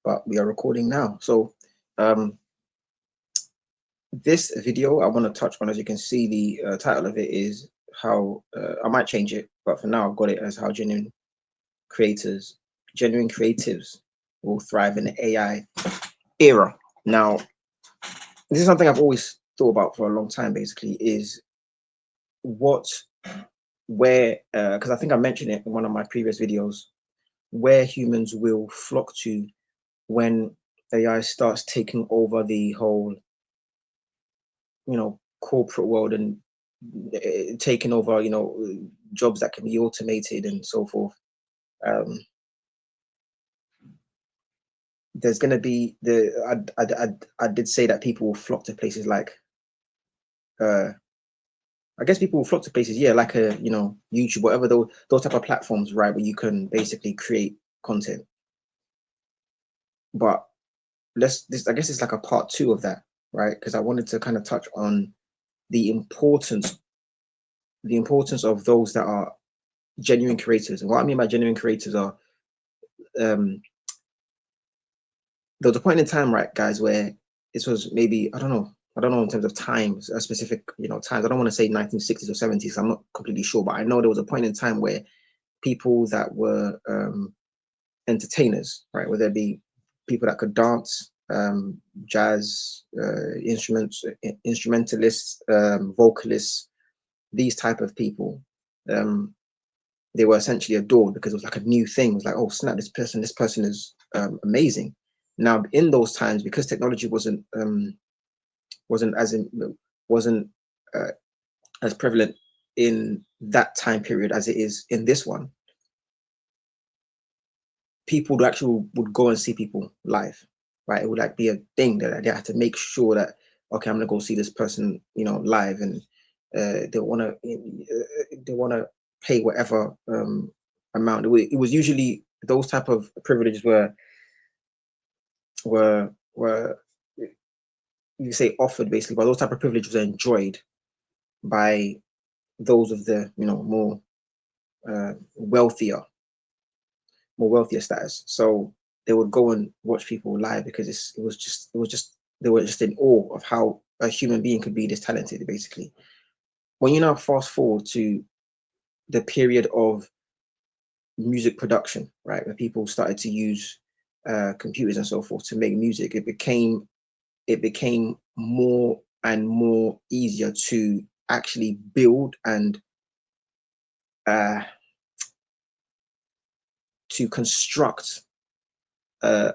but we are recording now. So um, this video I want to touch on, as you can see, the title of it is how I might change it, but for now I've got it as how creators, genuine creatives will thrive in the AI era. Now, this is something I've always thought about for a long time, basically, is what, where, because I think I mentioned it in one of my previous videos, where humans will flock to when AI starts taking over the whole, corporate world and taking over, jobs that can be automated and so forth. Um, there's going to be I did say that people will flock to places like, uh, I guess people will flock to places, yeah, like YouTube, whatever those type of platforms, right, where you can basically create content. But I guess it's like a part two of that, right? Because I wanted to kind of touch on the importance of those that are genuine creators. And what I mean by genuine creators are, um, there was a point in time, right, guys, where this was maybe, I don't know in terms of times, a specific, times. I don't want to say 1960s or 70s. I'm not completely sure, but I know there was a point in time where people that were entertainers, right, whether it be people that could dance, jazz, instrumentalists, vocalists, these type of people, they were essentially adored because it was like a new thing. It was like, oh snap, this person is amazing. Now, in those times, because technology wasn't as in, wasn't uh, as prevalent in that time period as it is in this one, people would actually would go and see people live, right? It would like be a thing that they had to make sure that, okay, I'm gonna go see this person, live, and they wanna pay whatever amount. It was usually those type of privileges were you say offered, basically, but those type of privileges were enjoyed by those of the uh, wealthier wealthier status. So they would go and watch people live because it was just they were just in awe of how a human being could be this talented, basically. When you now fast forward to the period of music production, right, where people started to use computers and so forth to make music, it became more and more easier to actually build and uh, to construct a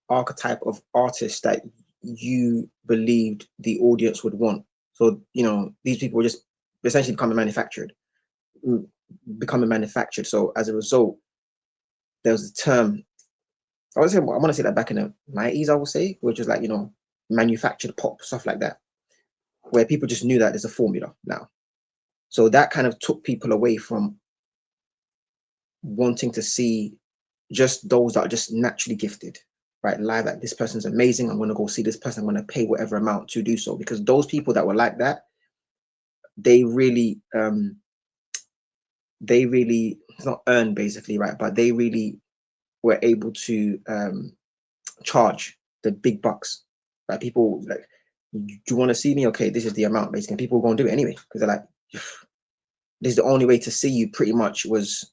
archetype of artist that you believed the audience would want. So, these people were just essentially becoming manufactured. So as a result, there was a term, I want to say that back in the 90s, I would say, which was like, manufactured pop, stuff like that, where people just knew that there's a formula now. So that kind of took people away from wanting to see just those that are just naturally gifted, right? Live, that this person's amazing. I'm going to go see this person. I'm going to pay whatever amount to do so, because those people that were like that, they really, it's not earned, basically, right? But they really were able to charge the big bucks. Like, people like, do you want to see me? Okay, this is the amount, basically. And people are going to do it anyway because they're like, this is the only way to see you, pretty much, was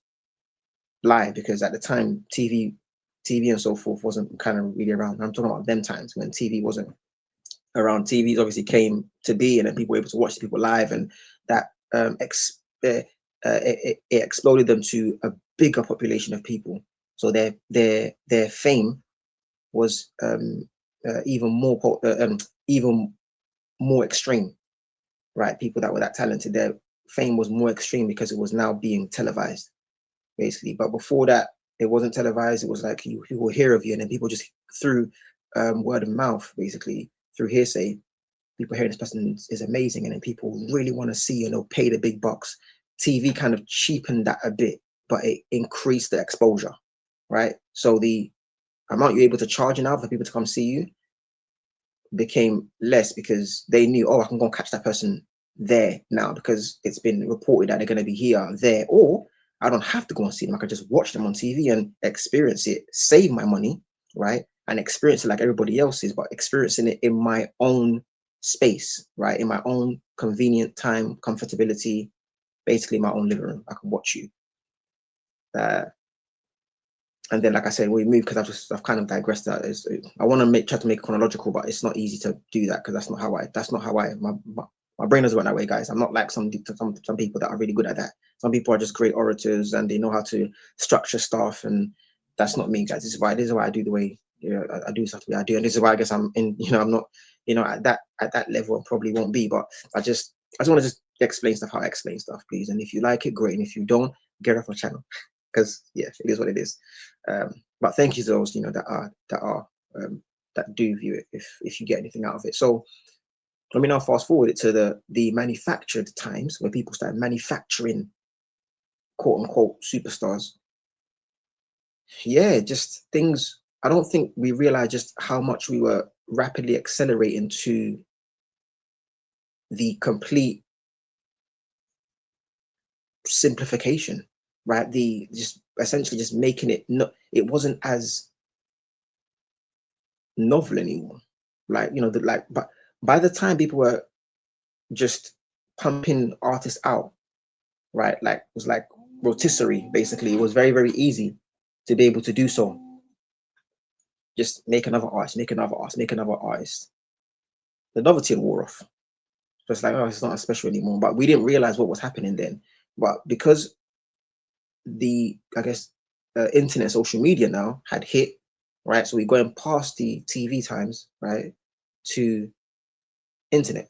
live, because at the time TV and so forth wasn't kind of really around. I'm talking about them times when TV wasn't around. TVs obviously came to be, and then people were able to watch people live, and that it exploded them to a bigger population of people. So their fame was even more extreme, right? People that were that talented, their fame was more extreme because it was now being televised, basically. But before that, it wasn't televised. It was like you will hear of you, and then people just through word of mouth, basically through hearsay, people hearing this person is amazing, and then people really want to see you, and they'll pay the big bucks. TV kind of cheapened that a bit, but it increased the exposure, right? So the amount you're able to charge now for people to come see you became less, because they knew, oh, I can go and catch that person there now because it's been reported that they're going to be here, there, or I don't have to go and see them. I can just watch them on TV and experience it, save my money, right? and experience it like everybody else is, but experiencing it in my own space, right? In my own convenient time, comfortability, basically my own living room. I can watch you. Uh, and then, like I said, we move because I've kind of digressed. That is, I want to try to make it chronological, but it's not easy to do that because that's not how my brain doesn't work that way, guys. I'm not like some people that are really good at that. Some people are just great orators and they know how to structure stuff, and that's not me, guys. This is why I do the way I do stuff the way I do, and this is why I guess I'm in. I'm not at that level. I probably won't be, but I just want to just explain stuff how I explain stuff, please. And if you like it, great. And if you don't, get off my channel because yeah, it is what it is. But thank you to those that do view it if you get anything out of it. So let me now fast forward it to the manufactured times where people started manufacturing quote unquote superstars. Yeah, just things. I don't think we realized just how much we were rapidly accelerating to the complete simplification, right? The just essentially just making it not. It wasn't as novel anymore. Like but by the time people were just pumping artists out, right? Like it was like rotisserie basically. It was very, very easy to be able to do so. Just make another artist, make another artist, make another artist. The novelty wore off. Just like, oh, it's not as special anymore. But we didn't realize what was happening then. But because I guess internet, social media now had hit, right? So we're going past the TV times, right, to internet.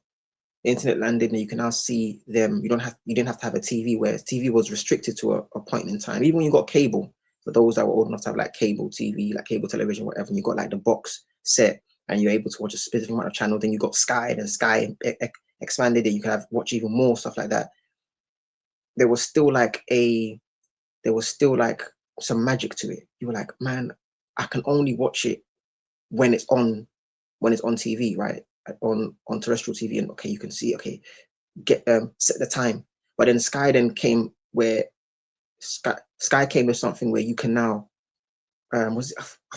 Internet landed, and you can now see them. You didn't have to have a TV, where TV was restricted to a point in time. Even when you got cable, for those that were old enough to have like cable TV, like cable television, whatever, and you got like the box set, and you're able to watch a specific amount of channel. Then you got Sky, and Sky expanded it. You can watch even more stuff like that. There was still like some magic to it. You were like, man, I can only watch it when it's on TV, right? On terrestrial TV, and okay, you can see, okay, get set the time. But then Sky then came where Sky came with something where you can now I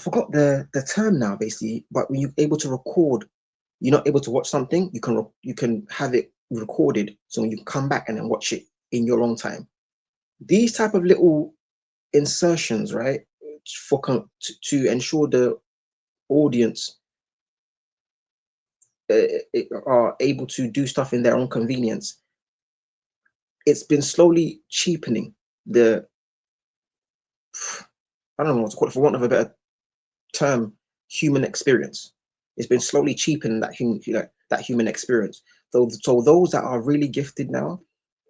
forgot the term now basically, but when you're able to record, you're not able to watch something, you can have it recorded, so when you come back and then watch it in your own time. These type of little insertions, right, to ensure the audience are able to do stuff in their own convenience. It's been slowly cheapening the, I don't know what to call it, for want of a better term, human experience. It's been slowly cheapening that human experience. So those that are really gifted now,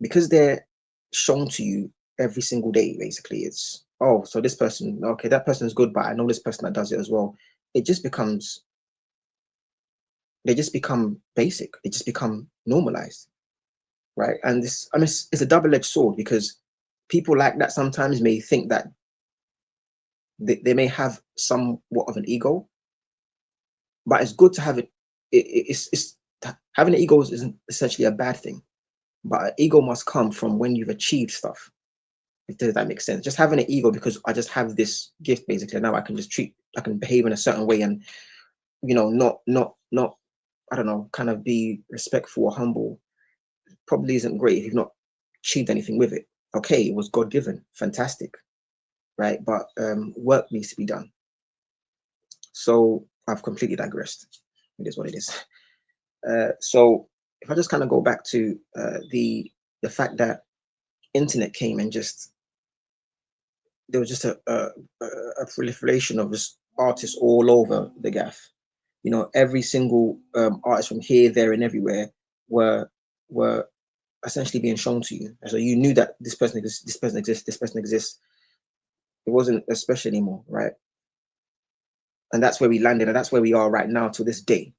because they're shown to you every single day, basically, it's, oh, so this person, okay, that person is good, but I know this person that does it as well. It just becomes, they just become basic. They just become normalized, right? And this, I mean, it's a double-edged sword, because people like that sometimes may think that they may have somewhat of an ego, but it's good to have it. It's having an ego isn't essentially a bad thing, but an ego must come from when you've achieved stuff. If that makes sense. Just having an ego because I just have this gift, basically, now I can behave in a certain way, and not I don't know, kind of be respectful or humble, probably isn't great if you've not achieved anything with it. Okay, it was God given, fantastic, right? But work needs to be done. So I've completely digressed. It is what it is. So if I just kind of go back to the fact that internet came and just there was just a proliferation of just artists all over the gaff. Every single artist from here, there, and everywhere were essentially being shown to you. And so you knew that this person exists, this person exists, this person exists. It wasn't a special anymore, right? And that's where we landed, and that's where we are right now to this day.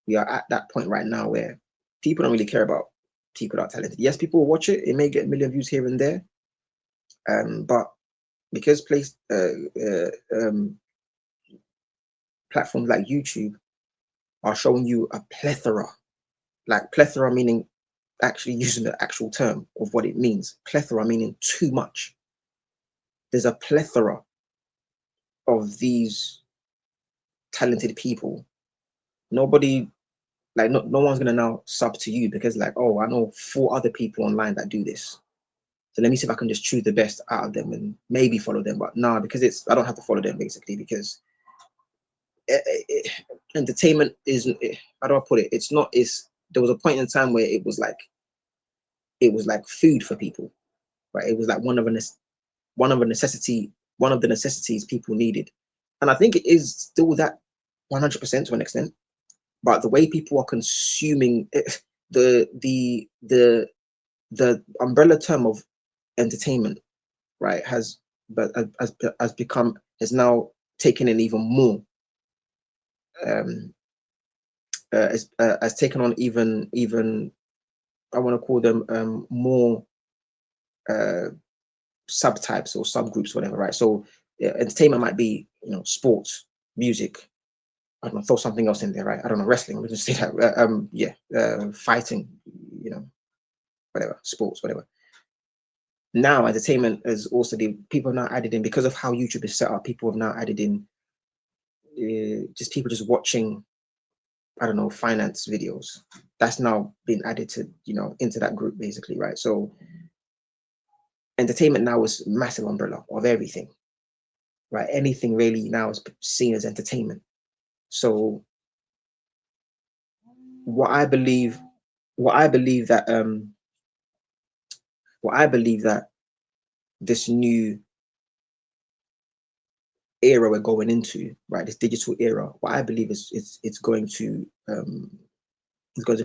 We are at that point right now where people don't really care about people that are talented. Yes, people will watch it. It may get a million views here and there. But because platforms like YouTube are showing you a plethora, like plethora meaning actually using the actual term of what it means. Plethora meaning too much. There's a plethora of these talented people, nobody, like, no one's gonna now sub to you because, like, oh, I know 4 other people online that do this. So let me see if I can just choose the best out of them and maybe follow them. But nah, because I don't have to follow them basically, because entertainment isn't. How do I put it? It's not. It's There was a point in time where it was like food for people, right? It was like one of the necessities people needed, and I think it is still that 100% to an extent. But the way people are consuming it, the umbrella term of entertainment, right, has now taken in even more, um has taken on even I want to call them more uh subtypes or subgroups, whatever, right? So yeah, entertainment might be, sports, music, I don't know, throw something else in there, right? I don't know, wrestling, we just say that, yeah, fighting, whatever, sports, whatever. Now entertainment is also, the people have now added in, because of how YouTube is set up, people have now added in just people just watching, I don't know, finance videos. That's now been added to, into that group basically, right? So entertainment now is massive umbrella of everything, right? Anything really now is seen as entertainment. So what I believe, what I believe that what I believe that this new era we're going into, right? This digital era, what I believe is it's going to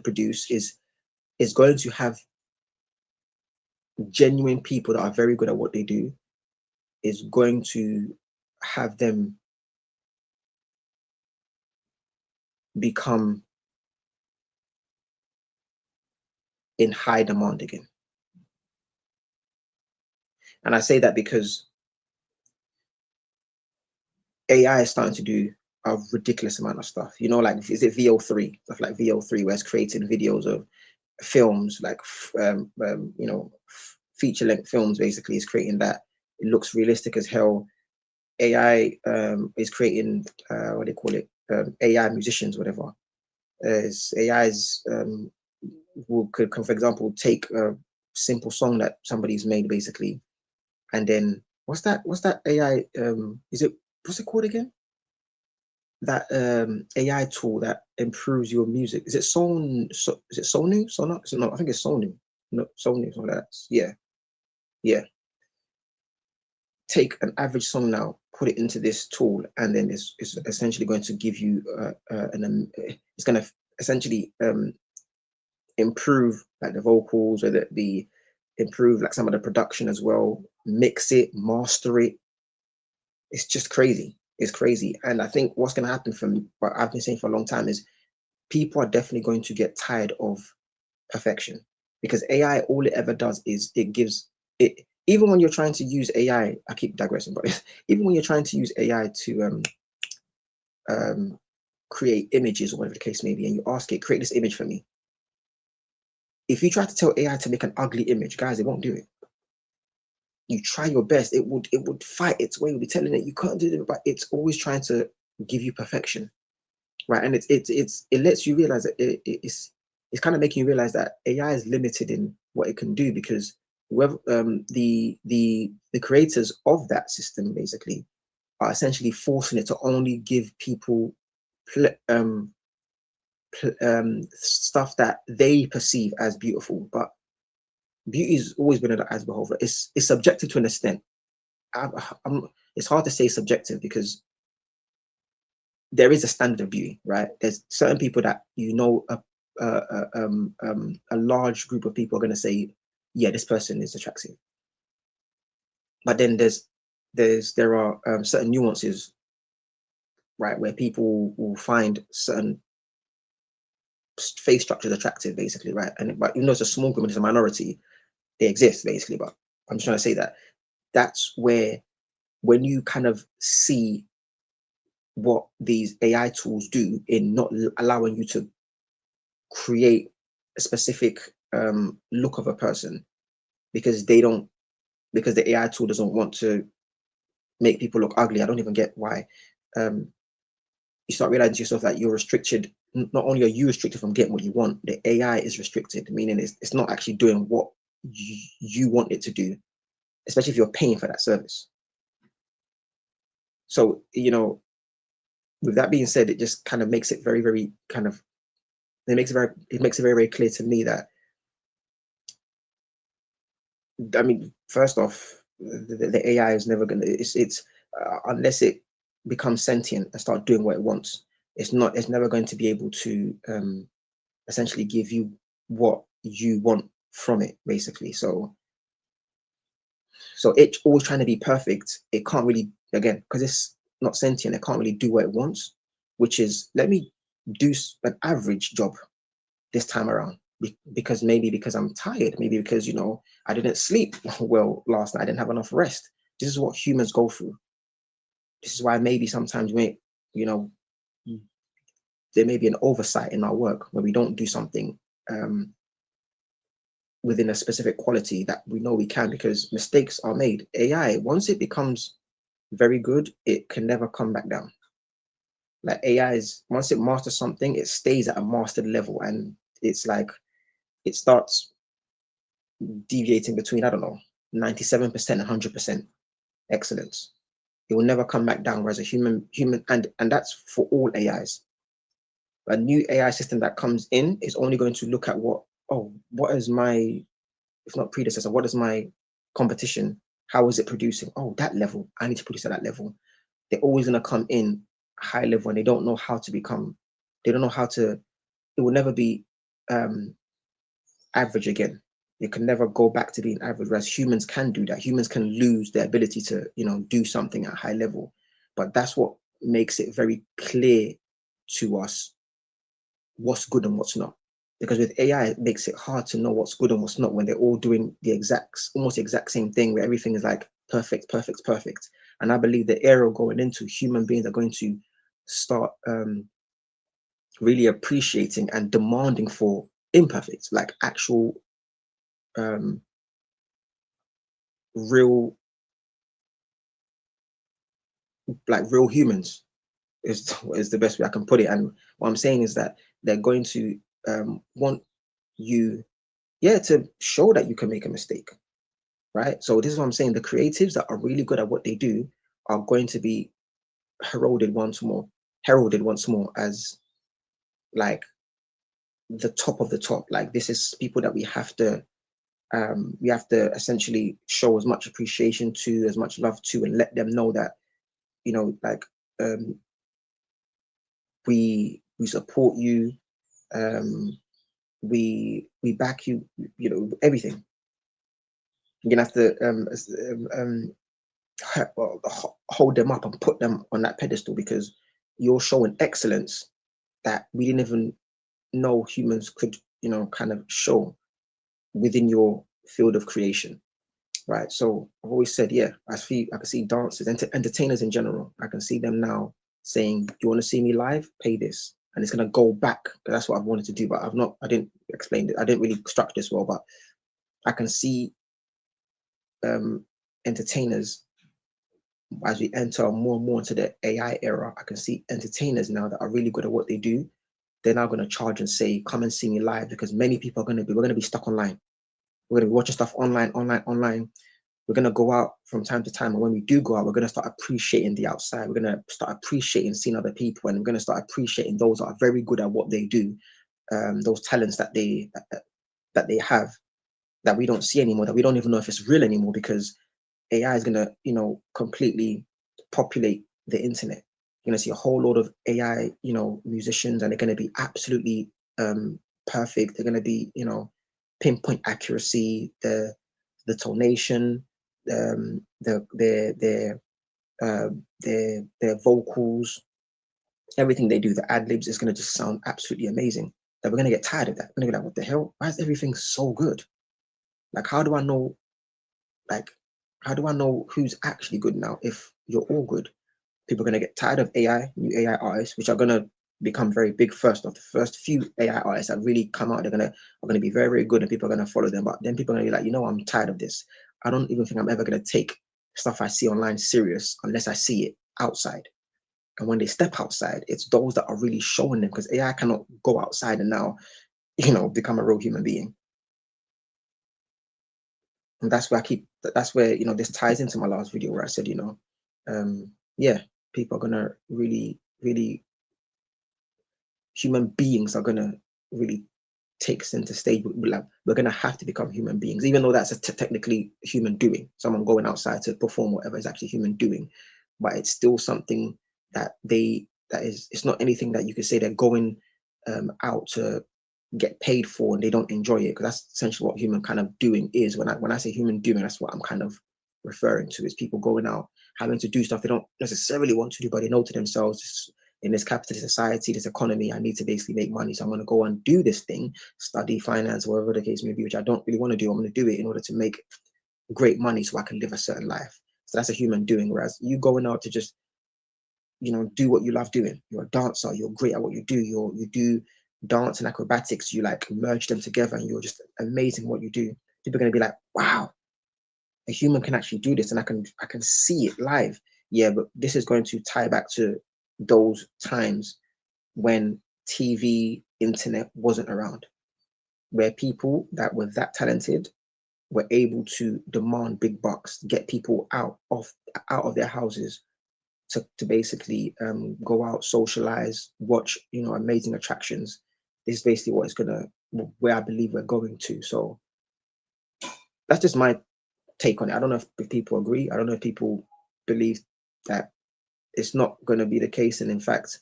produce is going to have genuine people that are very good at what they do, is going to have them become in high demand again. And I say that because AI is starting to do a ridiculous amount of stuff. Like, is it VO3? Stuff like VO3, where it's creating videos of films, like feature length films. Basically, is creating that. It looks realistic as hell. AI is creating what do they call it? AI musicians, whatever. AI's who could, for example, take a simple song that somebody's made, basically, and then what's that AI? Is it what's it called again? That AI tool that improves your music. Is it is it Sonu? Sonar? Is it not? I think it's Sonu. No, Sony, something like that. Yeah, yeah. Take an average song now, put it into this tool, and then it's essentially going to give you it's going to essentially improve, like, the vocals, or the improve, like, some of the production as well, mix it, master it. It's just crazy. It's crazy. And I think what's going to happen, from what I've been saying for a long time, is people are definitely going to get tired of perfection, because AI, all it ever does is it gives it. Even when you're trying to use AI, I keep digressing, but even when you're trying to use AI to create images, or whatever the case may be, and you ask it, create this image for me. If you try to tell AI to make an ugly image, guys, it won't do it. You try your best, it would fight its way. It would be telling it you can't do it, but it's always trying to give you perfection, right? And it lets you realize that it's kind of making you realize that AI is limited in what it can do, because whoever the creators of that system basically are essentially forcing it to only give people stuff that they perceive as beautiful. But beauty's always been an eyes beholder. It's subjective to an extent. It's hard to say subjective, because there is a standard of beauty, right? There's certain people that, a large group of people are going to say, yeah, this person is attractive. But then there are certain nuances, right, where people will find certain face structures attractive, basically, right? But even though it's a small group and it's a minority, they exist, basically. But I'm just trying to say that that's where, when you kind of see what these AI tools do in not allowing you to create a specific look of a person, because the AI tool doesn't want to make people look ugly. I don't even get why. You you start realizing to yourself that you're restricted. Not only are you restricted from getting what you want, the AI is restricted, meaning it's not actually doing what you want it to do, especially if you're paying for that service. So, with that being said, it just kind of makes it very, very kind of, it makes it very, very clear to me that, I mean, first off, the AI is never gonna, it's unless it becomes sentient and start doing what it wants, it's never going to be able to essentially give you what you want from it, basically. So it's always trying to be perfect. It can't really, again, because it's not sentient, it can't really do what it wants, which is, let me do an average job this time around, because maybe because I'm tired, maybe because I didn't sleep well last night, I didn't have enough rest. This is what humans go through. This is why maybe sometimes you know there may be an oversight in our work where we don't do something um, within a specific quality that we know we can, because mistakes are made. AI, once it becomes very good, it can never come back down. Like AI is, once it masters something, it stays at a mastered level, and it's like it starts deviating between, I don't know, 97% and 100% excellence. It will never come back down. Whereas a human, and that's for all AIs. A new AI system that comes in is only going to look at what is my, if not predecessor, what is my competition? How is it producing? Oh, that level, I need to produce at that level. They're always going to come in high level, and they don't know how to become, they don't know how to, it will never be um, average again. It can never go back to being average, whereas humans can do that. Humans can lose their ability to, do something at a high level. But that's what makes it very clear to us what's good and what's not. Because with AI, it makes it hard to know what's good and what's not when they're all doing almost the exact same thing, where everything is like perfect, perfect, perfect. And I believe the era going into, human beings are going to start really appreciating and demanding for imperfect, like actual um, real, like real humans is the best way I can put it. And what I'm saying is that they're going to want you, yeah, to show that you can make a mistake, right? So this is what I'm saying. The creatives that are really good at what they do are going to be heralded once more as like the top of the top. Like, this is people that we have to essentially show as much appreciation to, as much love to, and let them know that, like, um, we support you, um, we back you, everything. You're gonna have to hold them up and put them on that pedestal, because you're showing excellence that we didn't even know humans could, kind of show within your field of creation, right? So I've always said, yeah, I can see dancers, entertainers in general. I can see them now saying, "Do you want to see me live? Pay this," and it's gonna go back. That's what I've wanted to do, but I didn't explain it. I didn't really structure this well, but I can see entertainers, as we enter more and more into the AI era. I can see entertainers now that are really good at what they do. They're now going to charge and say, "Come and see me live," because many people we're going to be stuck online. We're going to be watching stuff online, online, online. We're going to go out from time to time. And when we do go out, we're going to start appreciating the outside. We're going to start appreciating seeing other people. And we're going to start appreciating those that are very good at what they do, those talents that they have, that we don't see anymore, that we don't even know if it's real anymore, because AI is going to, completely populate the internet. You're going to see a whole lot of AI, musicians, and they're going to be absolutely perfect. They're going to be, pinpoint accuracy, the tonation, their vocals, everything they do, the ad libs is going to just sound absolutely amazing. That we're going to get tired of that. We're going to be like, what the hell? Why is everything so good? Like, how do I know? Like, how do I know who's actually good now if you're all good? People are going to get tired of new AI artists, which are going to become very big first off. The first few AI artists that really come out, are gonna be very, very good, and people are going to follow them. But then people are going to be like, I'm tired of this. I don't even think I'm ever going to take stuff I see online serious unless I see it outside. And when they step outside, it's those that are really showing them, because AI cannot go outside and now, become a real human being. And that's where that's where, this ties into my last video where I said, yeah, people are gonna really, really, human beings are gonna really take center stage. We're gonna have to become human beings, even though that's technically human doing. Someone going outside to perform whatever is actually human doing, but it's still something it's not anything that you could say they're going out to get paid for and they don't enjoy it, because that's essentially what human kind of doing is. When I say human doing, that's what I'm kind of referring to, is people going out having to do stuff they don't necessarily want to do, but they know to themselves, in this capitalist society, this economy, I need to basically make money, so I'm going to go and do this thing, study finance, whatever the case may be, which I don't really want to do. I'm going to do it in order to make great money so I can live a certain life. So that's a human doing. Whereas you going out to just do what you love doing. You're a dancer, you're great at what you do, you do dance and acrobatics, you like merge them together and you're just amazing what you do. People are going to be like, wow, a human can actually do this, and I can see it live. Yeah, but this is going to tie back to those times when TV, internet wasn't around, where people that were that talented were able to demand big bucks, get people out of their houses to basically go out, socialize, watch, amazing attractions. This is basically where I believe we're going to. So that's just my take on it. I don't know if people agree. I don't know if people believe that it's not going to be the case, and in fact,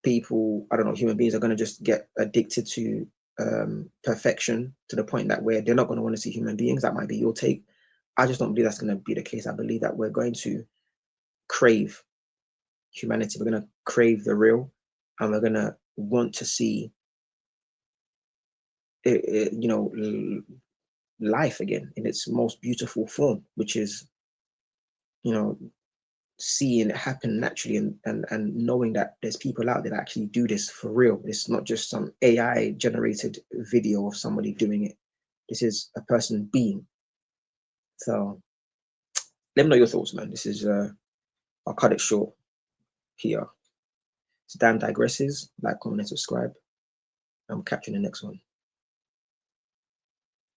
people, I don't know, human beings are going to just get addicted to perfection to the point that where they're not going to want to see human beings. That might be your take. I just don't believe that's going to be the case. I believe that we're going to crave humanity. We're going to crave the real, and we're going to want to see life again in its most beautiful form, which is, seeing it happen naturally, and knowing that there's people out there that actually do this for real. It's not just some AI generated video of somebody doing it. This is a person being. So let me know your thoughts, man. This is I'll cut it short here. It's Dan Digresses. Like, comment, and subscribe. I'm catching the next one.